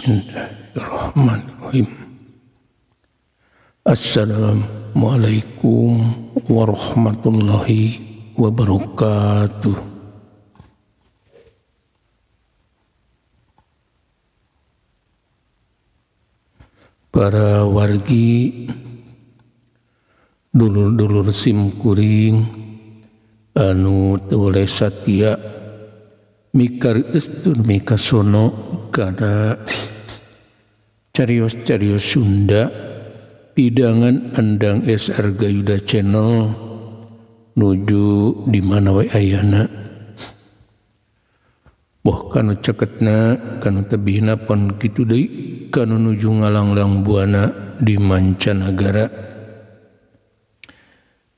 Bismillahirrahmanirrahim. Assalamualaikum warahmatullahi wabarakatuh. Para wargi dulur-dulur simkuring anu teu satya mikarestun mikasono kana carios-carios Sunda pidangan andang SR Gayuda Channel nuju di mana we ayana. Boh kanu ceketna kanu tebihna pon kitu deui kanu nuju ngalanglang buana di mancanagara.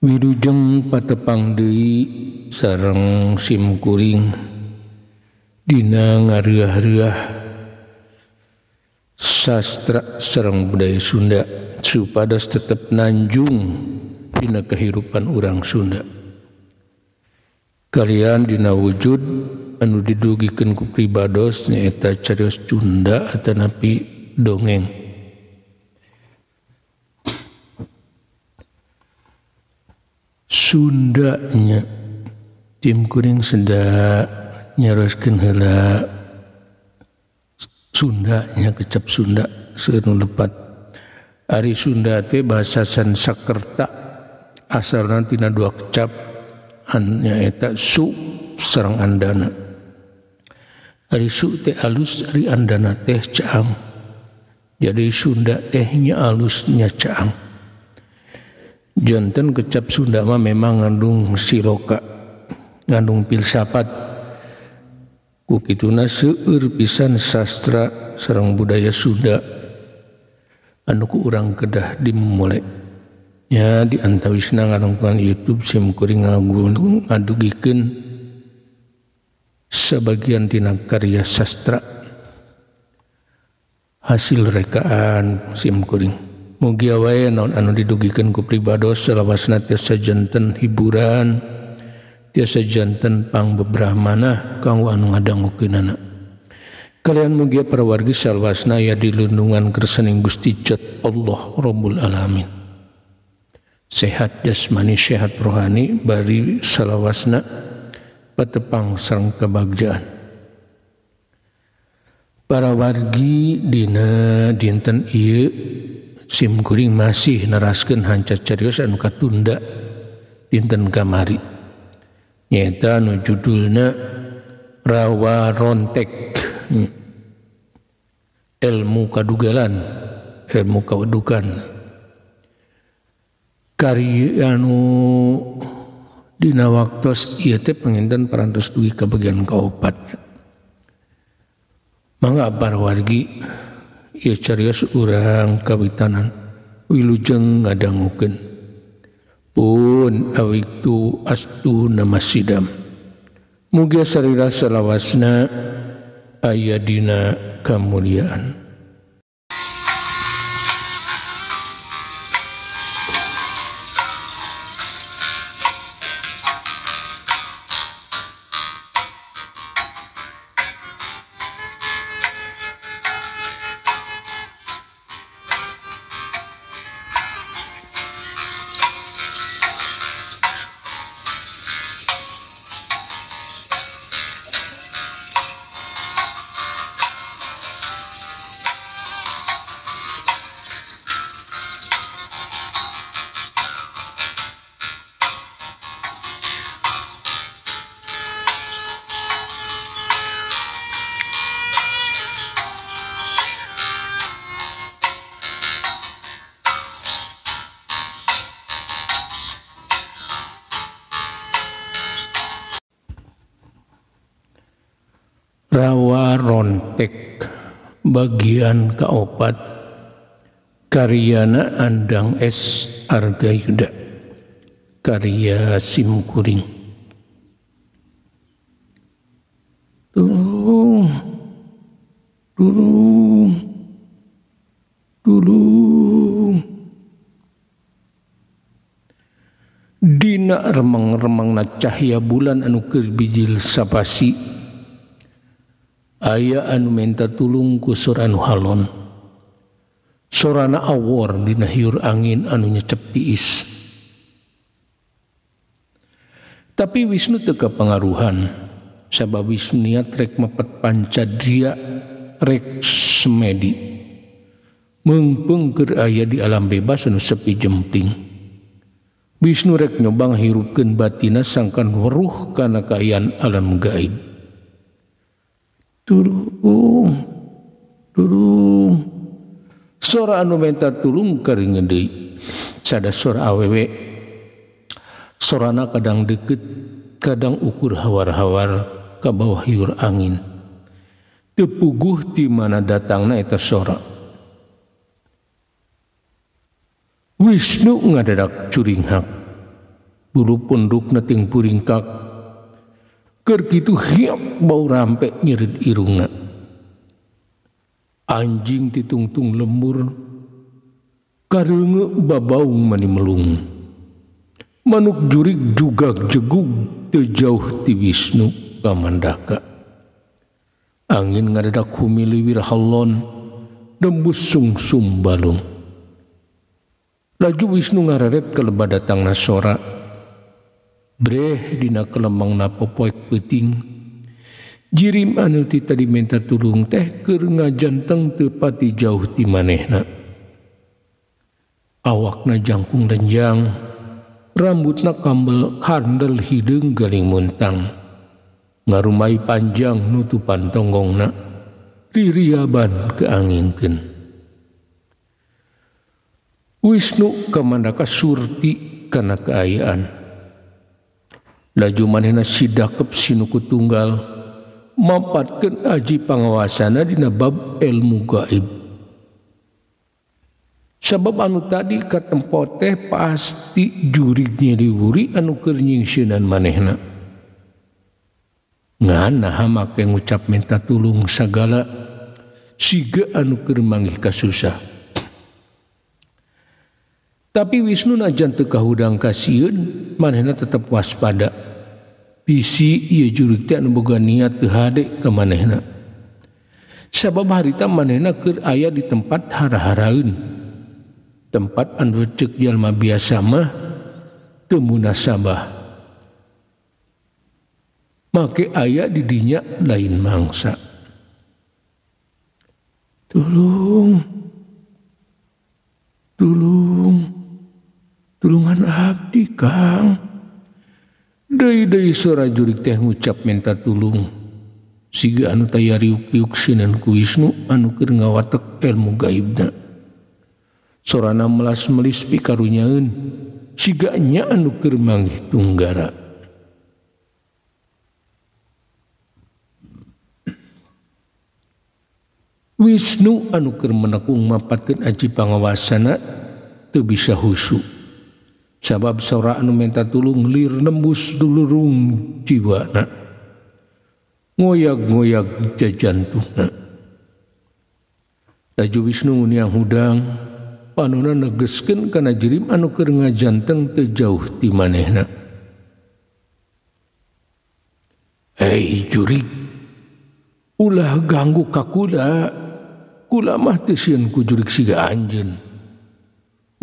Wilujeng patepang deui sareng simkuring dina ngareah-reah sastra sareng budaya Sunda supados tetep nanjung dina kehidupan urang Sunda. Kalian dina wujud anu didugikeun ku pribados nyaeta carios Sunda atanapi dongeng. Sunda nya tim kuring seda nyaroskeun heula Sunda nya kecap Sunda seueur lepat. Ari Sunda teh bahasa Sanskerta asalna tina dua kecap nyaeta su sareng andana. Ari su teh alus, ari andana teh caang. Jadi Sunda teh nya alus nya caang. Janten kecap Sunda mah memang ngandung siloka, ngandung filsafat. Ku kituna seueur pisan sastra sareng budaya Sunda anu ku urang kedah dimulai. Nya di antawisna ngarongkoan YouTube simkuring ngadugikeun sebagian tina karya sastra hasil rekaan simkuring. Mugi wae naon anu didugikeun ku pribados salawasna tiasa janten hiburan, tiasa janten pangbebrahmana kanggo anu ngadangukeunana. Kalian mugi para wargi salawasna ya dilindungan kersening Gusti Jat Allah Rabbul Alamin. Sehat jasmani, sehat rohani, bari salawasna patepang sareng kabagjaan. Para wargi dina dinten ieu simkuring masih neraskeun hanca carios anu katunda dinten kamari. Nyaeta anu judulna Rawa Rontek, ilmu kadugalan, ilmu kawedukan. Karya anu dina waktos ieu teh panginten parantos dugi ka bagian kaopat. Mangga para wargi ieu carios urang kawitanan wilujeng ngadangukeun. Pun awiktu astu namasidam. Mugia sarira salawasna aya dina kamuliaan. Rawa Rontek bagian kaopat karyana Andang S. Argayuda karya simkuring. Tulung dina remeng-remengna cahya bulan anu keur bijil sapasi aya anu minta tulung ku sora anu halon sorana awor dina hiur angin anu nyecep tiis. Tapi Wisnu teu kapangaruhan sabab Wisnu niat rek mepet pancadria rek semedi meungpeung keur aya di alam bebas anu sepi jempling. Wisnu rek nyobang hirupkeun batina sangkan weruh kana kaayaan alam gaib. Tulung sora anu minta tulung karingeun deui sada sora awewe sorana kadang deket kadang ukur hawar-hawar ka bawah hiur angin teu puguh ti mana datangna eta sora. Wisnu ngadadak curinghak bulu pundukna ting puringkak keur kitu hiap bau rampe nyerit irungna. Anjing titungtung lembur kareunge babaung mani melung. Manuk jurig jugag jegug teu jauh ti Wisnu kamandaka. Angin ngadadak humiliwir halon dembus sungsum balung. Laju Wisnu ngareret ka lebah datangna sora. Breh dina kelemangna popoek peuting. Jirim anu ti tadi minta tulung teh keur ngajanteng teu pati jauh ti manehna. Awakna jangkung lenjang, rambutna kandel hideung galing muntang. Ngarumai panjang nutupan tonggongna, ririaban keanginkeun. Wisnu kamandaka surti kana kaayaan. Laju manehna sidakep sinuku tunggal mampatkeun aji pangawasana dina bab ilmu gaib. Sabab anu tadi katempo teh pasti jurig nyeriwuri anu keur nyingsieunan manehna. Nganaha make ngucap minta tulung sagala siga anu keur manggih kasusah. Tapi Wisnu najan teu kahudang kasieun manehna tetep waspada. Bisi ieu jurig teh anu boga niat teu hade ka manehna. Sabab harita manehna keur aya di tempat hara-haraeun. Tempat anu ceuk jalma biasa mah teu munasabah. Make aya di dinya lain mangsa. Tulungan abdi Kang. Deui sora jurig teh ngucap minta tulung. Siga anu taya riuk-riuk sinan ku Wisnu anu keur ngawatek ilmu gaibna. Sorana melas melis pikarunyaeun siga nya anu keur manggih tunggara. Wisnu anu keur menekung mapatkeun aji pangawasana teu bisa husu. Sabab sora anu minta tulung lir nembus dulurung jiwana. Ngoyag-ngoyag jajantungna. Laju Wisnu nguniang hudang panuna negeskeun kana jirim anu keur ngajanteng teu jauh ti manehna. Hei jurig, ulah ganggu ka kula. Kula mah teu sieun ku jurig siga anjeun.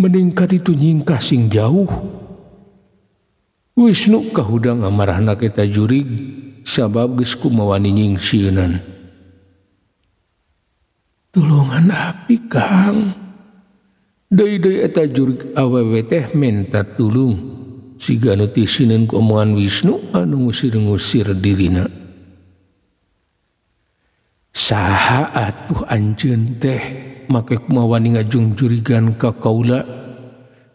Mending ka ditu nyingkah sing jauh. Wisnu kahudang amarahna kita jurig sabab geus kumawani nyingsieunan. Tulungan abdi Kang. Deui eta jurig awewe teh minta tulung siga anu teu sineun ku omongan Wisnu anu ngusir-ngusir dirina. Saha atuh anjeun teh make kumawani ngajung jurigan ka kaula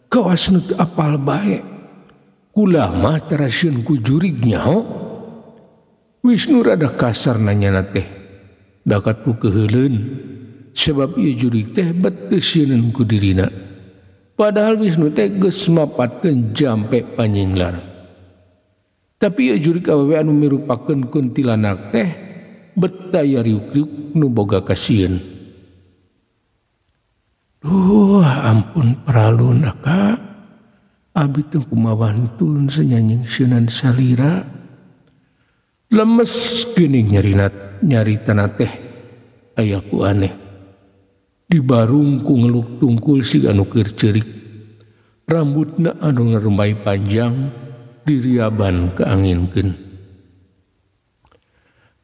kawas nu teu apal bae. Kula mah tarasieun ku jurig nyaho. Wisnu rada kasar nanyana teh. Dakat ku keheuleun sabab ieu jurig teh bet teu sieun ku dirina. Padahal Wisnu teh geus mapatkeun jampe panyinglar. Tapi ieu jurig awewe anu mirupakeun kuntilanak teh bet daya riuk-riuk nu boga kasieun. Ampun praluna Kak. Abi teu kumaha wantun sanyanying seunan salira. lemes geuning nyarita teh aya ku aneh dibarung ku ngeluk tungkul siga anu keur ceurik rambutna anu ngerembay panjang diriaban keanginkeun.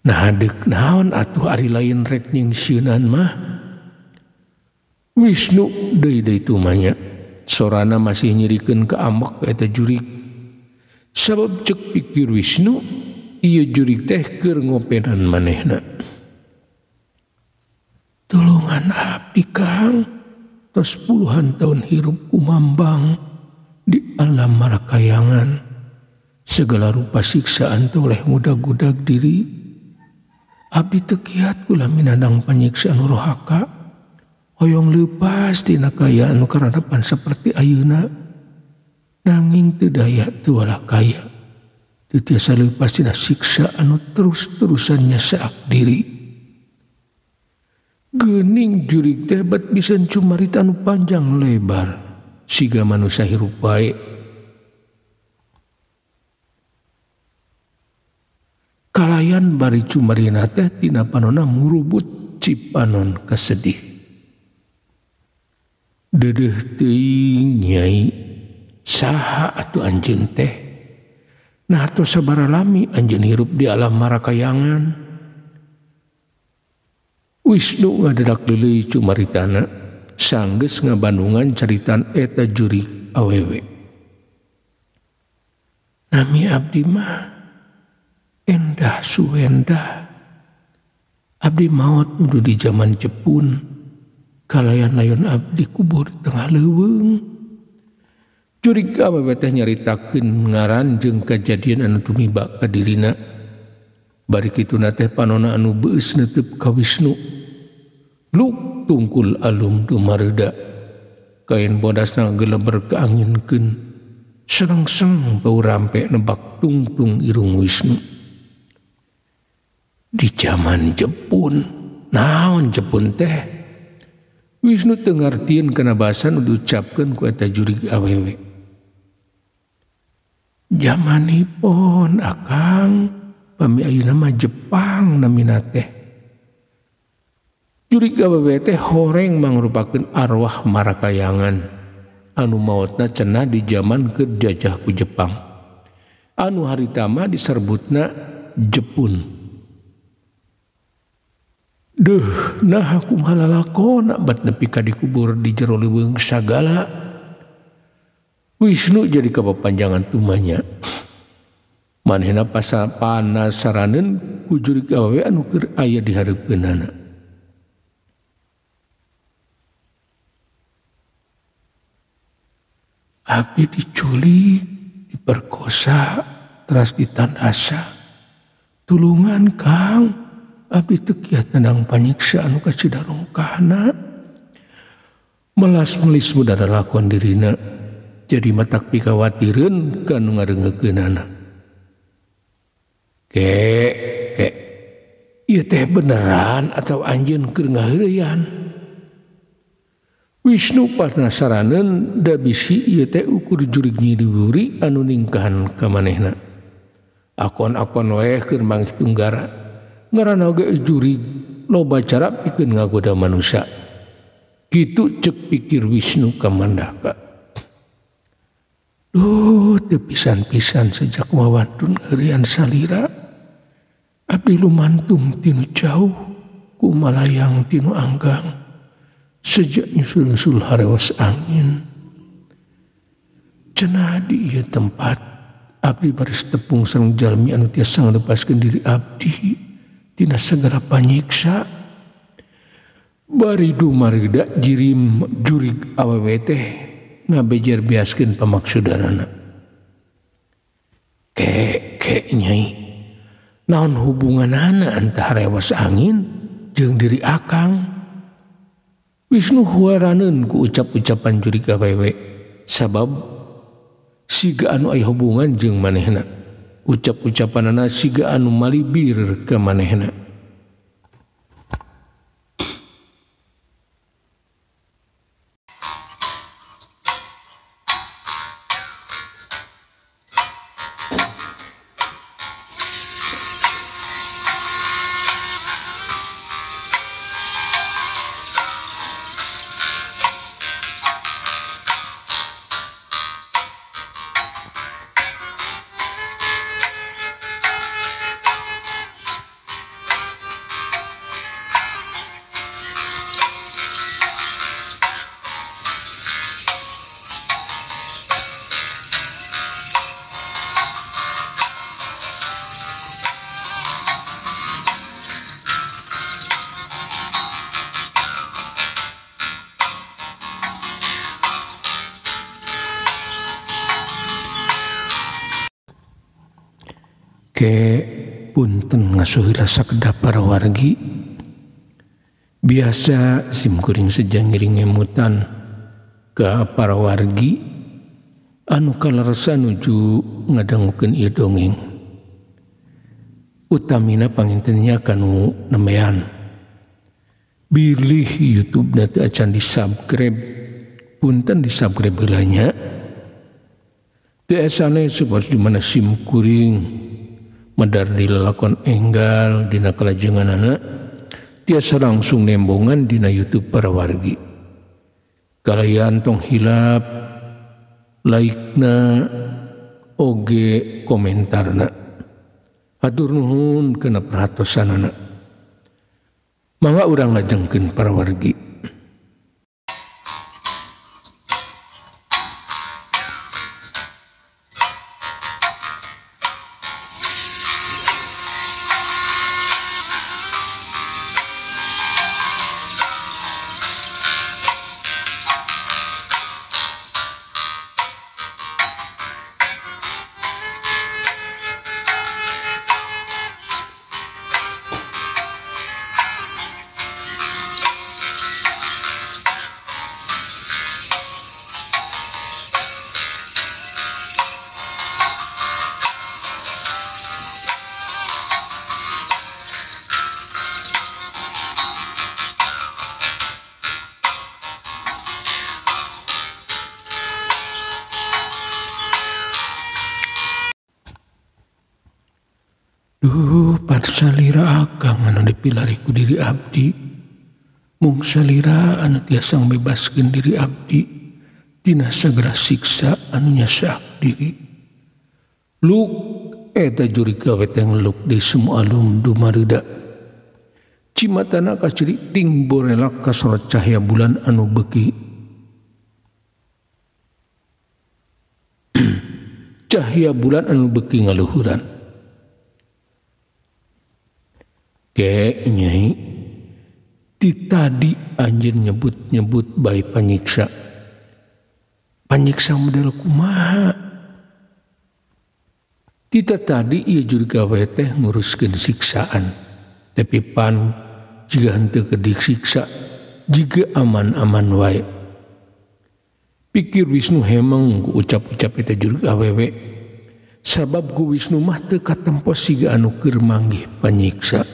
Nah hadek naon atuh ari lain rek nyingsieunan mah Wisnu deui tumanya sorana masih nyirikeun ka amek eta jurig sabab cek pikir Wisnu ieu jurig teh keur ngopenan manehna. Tulungan abdi Kang tos puluhan tahun hirup kumambang di alam marakayangan segala rupa siksaan toleh mudag-gudag diri abdi teu kiat kula minandang panyiksaan rohaka hoyong leupas tina kaya anu karadapan saperti ayeuna nanging teu daya teu walah kaya teu tiasa leupas tina siksa anu terus-terusan nyasaak diri. Geuning jurig teh bat pisan cumarit anu panjang lebar siga manusia hirup bae. Kalayan bari cumarina teh tina panonna murubut cipanon kasedih. Dedeh teuing Nyai saha atuh anjeun teh? Nah atuh sabaraha lami anjeun hirup di alam marakayangan? Wisnu ngadadak deuleuy cumaritana sanggeus ngabandungan caritan eta jurig awewe. Nami abdi mah endah suendah. Abdi maot nudu di zaman Jepun. Kalayan layon abdi kubur di tengah leuweung. Jurig awewe teh nyaritakeun ngaran jeung kajadian anu tumiba ka dirina. Bari kituna teh panonna anu beus neuteup ka Wisnu. Luk tungkul alum dumareuda. Kain bodasna geleber keanginkeun. Sereng-sereng bau rampe nebak tungtung irung Wisnu. Di zaman Jepun, naon Jepun teh? Wisnu teu ngartieun kana basa nu diucapkeun ku eta jurig awewe. Jamanipun Akang pami ayeuna mah Jepang namina teh. Jurig awewe teh horeng mangrupakeun arwah marakayangan anu maotna cenah di zaman keur jajah ku Jepang. Anu harita mah diserbutna Jepun. Duh, nah aku ngalalakona bat nepi ka dikubur di jero leuweung sagala. Wisnu jadi kapapanjangan tumanya. Manehna panasaraneun ku jurig awewe anu keur aya di hareupeunana. Abdi diculik, diperkosa, teras ditandasa. Tulungan Kang, abdi teu kiat nandang panyiksa anu kacidarongkahna. Melas melis budara lakon dirina, jadi matak pikawatireun ka anu ngarengekeunana. Kek, ieu teh beneran atau anjeun keur ngaheureuyan? Wisnu panasaraneun da bisi ieu teh ukur jurig nyiriwuri anu ningkahan ka manehna. Akon-akon wae keur mangih tunggara. Ngaranna oge jurig loba cara pikeun ngagoda manusia. Kitu cek pikir Wisnu ka Mandaka. Duh, teu pisan-pisan sejak wawantun heurean salira. Abdi lumantung tinu jauh ku malayang tinu anggang. Sejak nyusul-nyusul harewas angin. Cenah di ieu tempat abdi baris tepung sareng jalmi anu tiasa ngalepaskeun diri abdi tina sagala panyiksa. Bari dumareuda jirim jurig awewe teh ngabejer beaskeun pamaksudanana. Kek Nyai, naon hubunganana antara harewas angin jeung diri Akang? Wisnu huaraneun ku ucap-ucapan jurig awewe sabab siga anu aya hubungan jeung manehna. Ucap-ucapanana siga anu malibir ka manehna. ke punten ngasuhila sakedap para wargi biasa simkuring sejang ngiring emutan ke para wargi anu kalarasa nuju ngadangukeun ieu dongeng utamina pangintennya kanu nemean bilih YouTube na teu acan di-subscribe punten di-subscribe heula nya teu esane supaya dimana simkuring medar di lalakon enggal dina kalajenganana tiasa langsung nembongan dina YouTube para wargi kalayan tong hilap like-na oge komentarna hatur nuhun kana perhatosanana mangga urang ngajengkeun para wargi. Duh, salira akang anu dipilariku diri abdi. Mung salira anu tiasa bebaskeun diri abdi tina sagala siksa anu nyasak diri. Luk eta juri gawe teh ngeluk di semua alum dumareuda. Cimatana kaciri ting borelak ka sorot cahaya bulan anu beuki. Cahaya bulan anu beuki ngaluhuran. Ke nyai ti tadi anjeun nyebut-nyebut bae panyiksa model kumaha kita tadi ieu juri gawe teh nguruskeun siksaan tapi pan jiga henteu kedik siksa jiga aman-aman wae pikir Wisnu hemeng ku ucap-ucap eta juri gawewe sabab ku Wisnu mah teu katempo siga anu keur manggih panyiksa.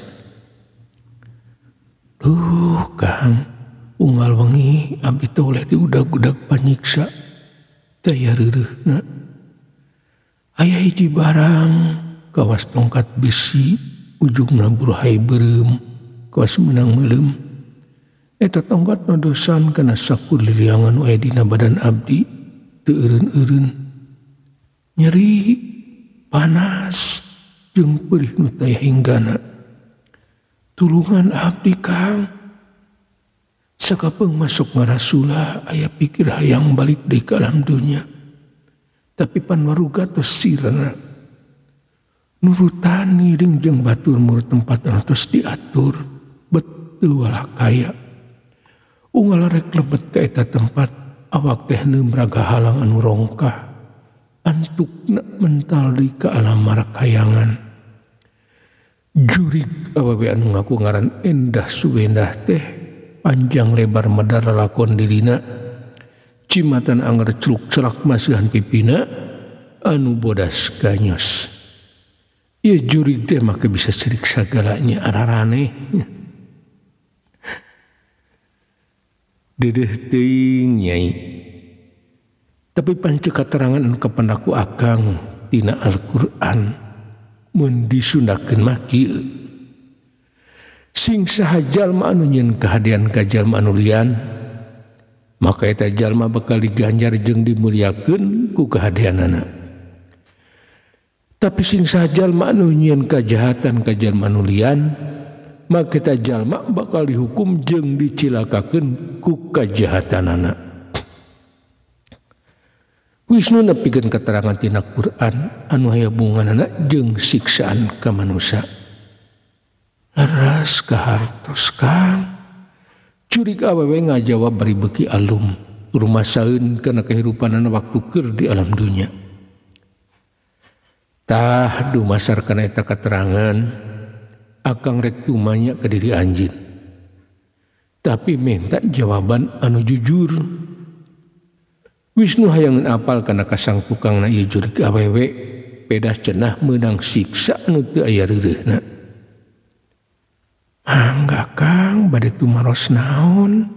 Duh Kang, unggal wengi abdi teh oleh diudag-udag panyiksa. Daya reureuhna. Aya hiji barang kawas tongkat besi ujungna buruhay beureum kawas meunang meuleum. Eta tongkat nodosan kana sakur liliangan wae dina badan abdi teu eureun-eureun. Nyeri, panas, jeung perih nu taya hinggana. Tulungan abdi Kang sakapeung masuk ngarasula aya pikir hayang balik deui ka alam dunya tapi pan waruga tos sirna nurutan ngiring jeung batur mur tempat anu tos diatur betul walakaya unggal rek lebet ka eta tempat awak teh neumraga halang anu rongkah antukna mental deui ka alam marakayangan. Jurig awewe anu ngaku ngaran Endah Suwendah teh panjang lebar medar lalakon dirina cimatan anger celuk celak masihan pipina anu bodas ganyos. Ieu jurig teh make bisa cerik sagalanya araraneh. Dedeh teuing nyai. Tapi panceuk katerangan anu kapendaku akang tina Al-Qur'an mun disundakeun mah kieu sing saha jalma anu nyieun kahadian ka jalma anu lian maka eta jalma bakal diganjar jeung dimulyakeun ku kahadianana tapi sing saha jalma anu nyieun kajahatan ka jalma anu lian maka eta jalma bakal dihukum jeung dicilakakeun ku kajahatanana. Wisnu nepikeun keterangan tina Quran anu aya bunganana jeung siksaan ka manusia. Laras kahartos Kang. Curig awewe ngajawab bari beuki alum rumasaeun kana kahirupanana waktu keur di alam dunya. Tah dumasarkan eta keterangan akang rek tumanya ke diri anjeun. Tapi minta jawaban anu jujur. Wisnu hayang apal kana kasang tukang na ieu jurig awewe pedas cenah meunang siksa anu teu aya reureuhna. Angga Kang bade tumaros naon?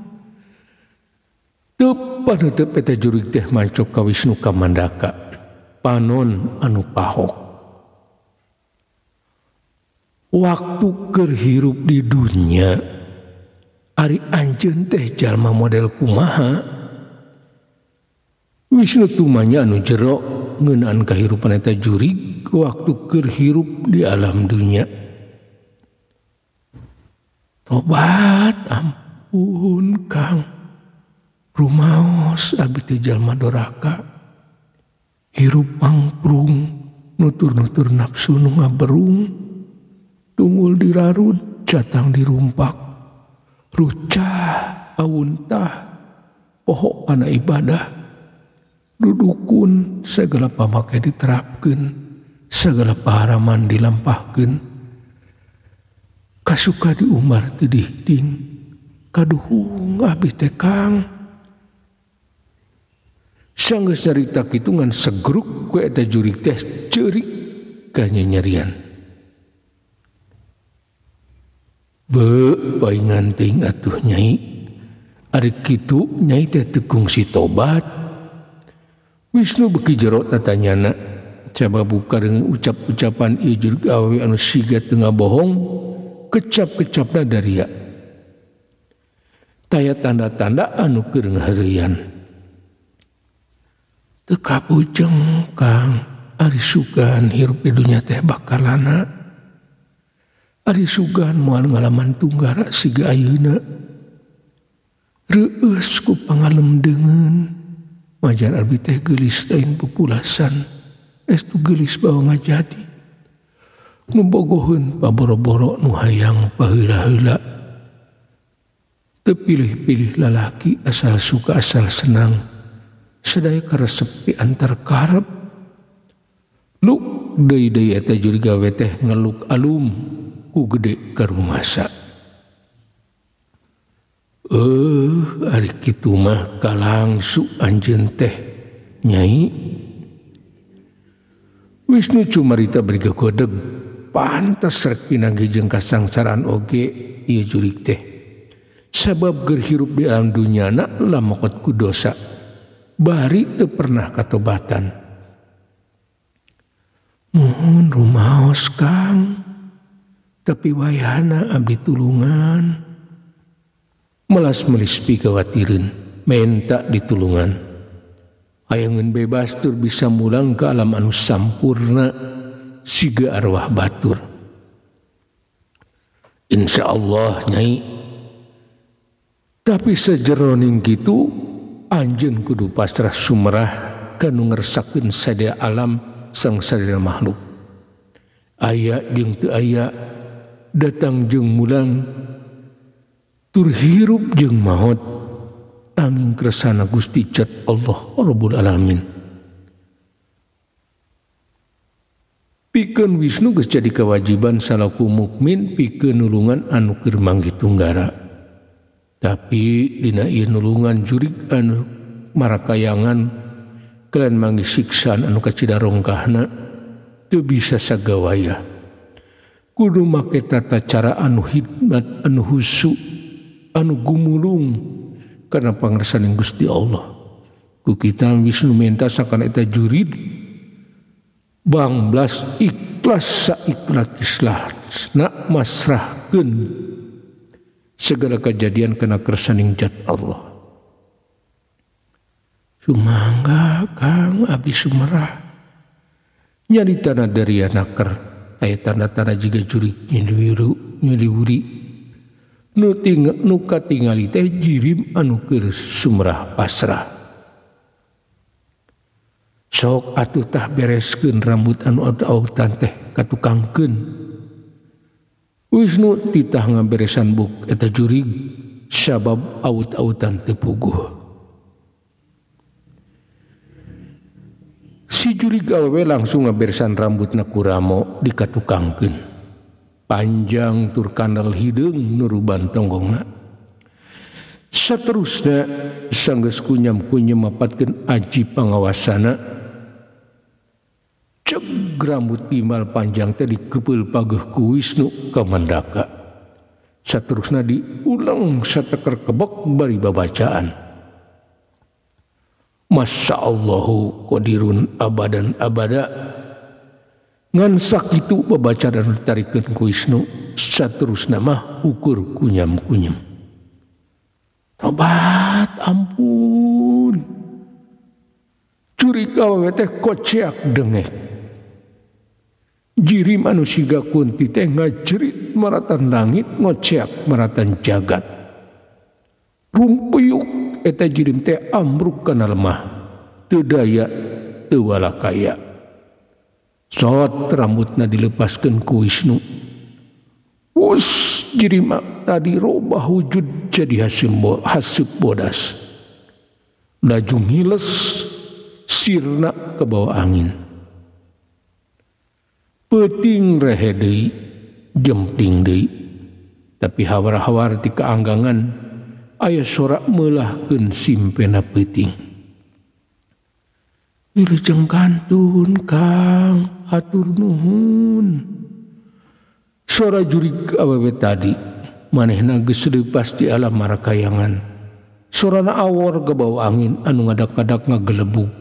Teu paneuteut eta jurig teh mancok ka Wisnu Kamandaka. Panon anu pahok. Waktu keur hirup di dunya ari anjeun teh jalma model kumaha? Wisnu tumanya anu jero ngeunaan kahirupan eta jurig waktu keur hirup di alam dunya. Tobat ampun Kang, rumaos abdi teh jalma doraka, hirup mangprung, nutur-nutur nafsu nu ngaberung, tunggul dirarut, catang dirumpak, rucah, awuntah, pohok kana ibadah, dudukun segala pamake diterapkeun, segala paharaman dilampahkeun, kasuka diumar teu dihting, kaduhung abdi teh Kang. Sanggeus carita kitu ngan segruk ku eta jurig teh ceurik ka nyanyerian. Beu paingan teuing atuh Nyai, ari kitu Nyai teh teu kungsi tobat. Wisnu beki jero tatanyana, coba buka dengan ucap-ucapan ieu jurig awewe anu siga teu ngabohong, kecap-kecapna daria. Taya tanda-tanda anu keur ngahareuyan. Teu kabujeng Kang, ari sugan hirup di dunya teh bakalana. Ari sugan moal ngalaman tunggara siga ayeuna. Reueus ku pangalemdengeun. Majar abdi teh geulis lain pupulasan, estu geulis bawa ngajadi. Nu bogoheun paboro-boro nu hayang paheula-heula. Teu pilih-pilih lalaki asal suka asal senang. Sadaya karesepi antar karep. Luk deui-deui eta jurig gawe teh ngeluk alum ku gede ka rumasa. Ari kitu mah kalangsu anjeun teh Nyai. Wisnu cumarita beri gagodeg, pantes rek pinanggi jeung kasangsaraan oge ieu jurig teh. Sabab keur hirup di alam dunyana lamokot ku dosa, bari teu pernah katobatan. Muhun rumaos Kang, tapi wayahna abdi tulungan. Melas melis pikawatireun, menta ditulungan. Hayangeun bebas tur bisa mulang ke alam anu sampurna siga arwah batur. Insyaallah Nyai. Tapi sajeroning kitu anjeun kudu pasrah sumerah kanu ngeresakeun sadaya alam sang sadaya makhluk. Aya jeung teu aya, datang jeung mulang, tur hirup jeung maot, angin kersana Gusti Cat Allah Rabbul Alamin. Pikeun Wisnu geus jadi kewajiban salaku mukmin pikeun nulungan anu keur manggih tunggara. Tapi dina ieu nulungan jurig anu marakayangan kelan manggih siksaan anu kacidarongkahna teu bisa sagawaya. Kudu make tata cara anu hikmat, anu husu, anu gumulung karena pangarsaning Gusti Allah. Ku kita Wisnu minta sakana eta jurid banglas ikhlas saikhlas-ikhlasna masrahkeun segala kejadian kana kersaning Zat Allah. Sumangga Kang abdi sumerah. Nyalitana dari anaker aya tanda-tanda jiga jurig nyeliwuri. Nu katingali teh jirim anu keur sumerah pasrah. Sok atuh tah bereskeun rambut anu aut-autan teh katukangkeun. Wisnu titah ngaberesan buk eta jurig sabab aut-autan teu puguh. Si jurig awewe langsung ngabersan rambutna kuramo dikatukangkeun. Panjang tur kandal hideung nuruban tonggongna. Saterusna sanggeus kunyam-kunyam mapatkeun aji pangawasana. Ceg rambut timal panjang teh dikepeul pageuh ku Wisnu ka Mandaka. Saterusna diulang sateker kebok bari babacaan. Masya Allahu qadirun abadan abada. Ngan sakitu babaca dan ditarikeun ku Wisnu. Saterusna mah ukur kunyam-kunyam. Tobat ampun. Curi awewe teh koceak dengek. Jiri manusia kunti teh ngajerit maratan langit ngoceak maratan jagat. Rumpuyuk eta jirim teh ambruk kana lemah. Teu daya teu walakaya. Sot rambutna dilepaskeun ku Wisnu. Us jirim tadi robah wujud jadi haseup bodas. Laju ngiles sirna ke bawah angin. Peuting rehe deui, jempting deui. Tapi hawar-hawar ti kaanggangan aya sora meulahkeun simpena peuting. Wilujeng kantun Kang, atur nuhun. Sora jurig awewe tadi manehna geus leupas ti alam marakayangan. Sorana awor ke bawah angin anu ngadak-ngadak ngagelebug.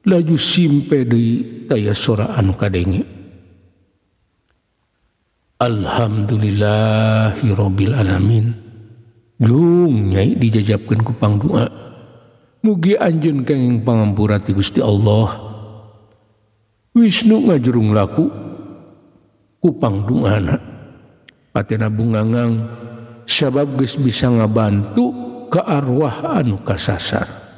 Laju simpe deui taya sora anu kadenge. Alhamdulillahi Rabbil Alamin. Jung nyai dijajabkeun ku pangdoa. Mugi anjeun kenging pangampura ti Gusti Allah. Wisnu ngajurung laku ku pangdoana. Patena bungangang sabab geus bisa ngabantu ka arwah anu kasasar.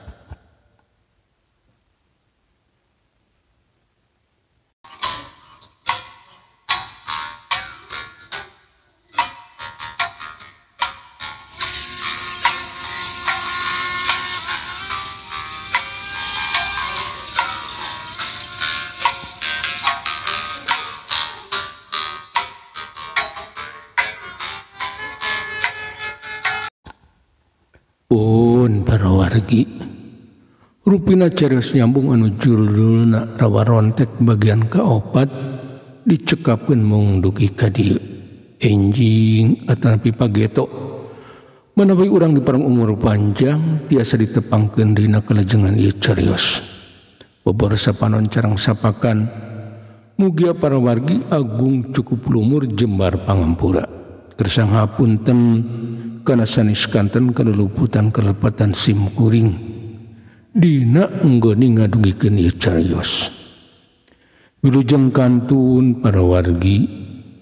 Pun para wargi rupina ceres nyambung anu judulna rawa rontek bagian kaopat dicekapkeun mung dugi ka dieu enjing atapi pageto manawi urang dipareng umur panjang tiasa ditepangkeun dina kalajengan ieu carios bobor sapanon carang sapakan mugia para wargi agung cukup lumur jembar pangampura gersang hapunten kana sanes kanten kaluluputan kalepatan sim kuring dina enggoni ngadugikeun ieu carios. Wilujeng kantun para wargi.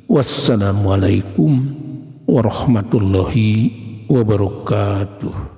Wassalamualaikum warahmatullahi wabarakatuh.